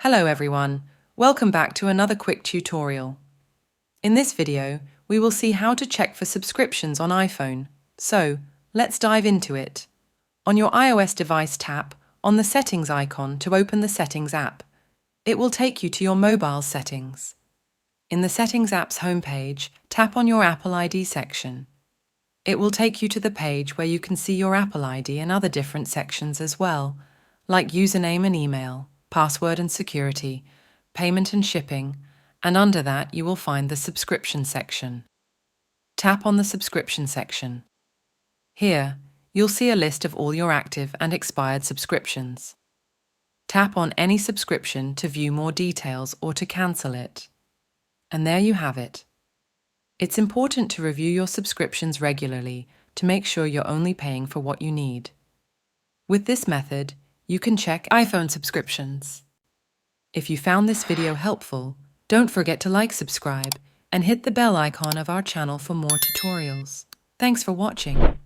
Hello everyone, welcome back to another quick tutorial. In this video, we will see how to check for subscriptions on iPhone. So, let's dive into it. On your iOS device, tap on the Settings icon to open the Settings app. It will take you to your mobile settings. In the Settings app's homepage, tap on your Apple ID section. It will take you to the page where you can see your Apple ID and other different sections as well, like username and email, password and security, payment and shipping, and under that you will find the subscription section. Tap on the subscription section. Here, you'll see a list of all your active and expired subscriptions. Tap on any subscription to view more details or to cancel it. And there you have it. It's important to review your subscriptions regularly to make sure you're only paying for what you need. With this method, you can check iPhone subscriptions. If you found this video helpful, don't forget to like, subscribe, and hit the bell icon of our channel for more tutorials. Thanks for watching.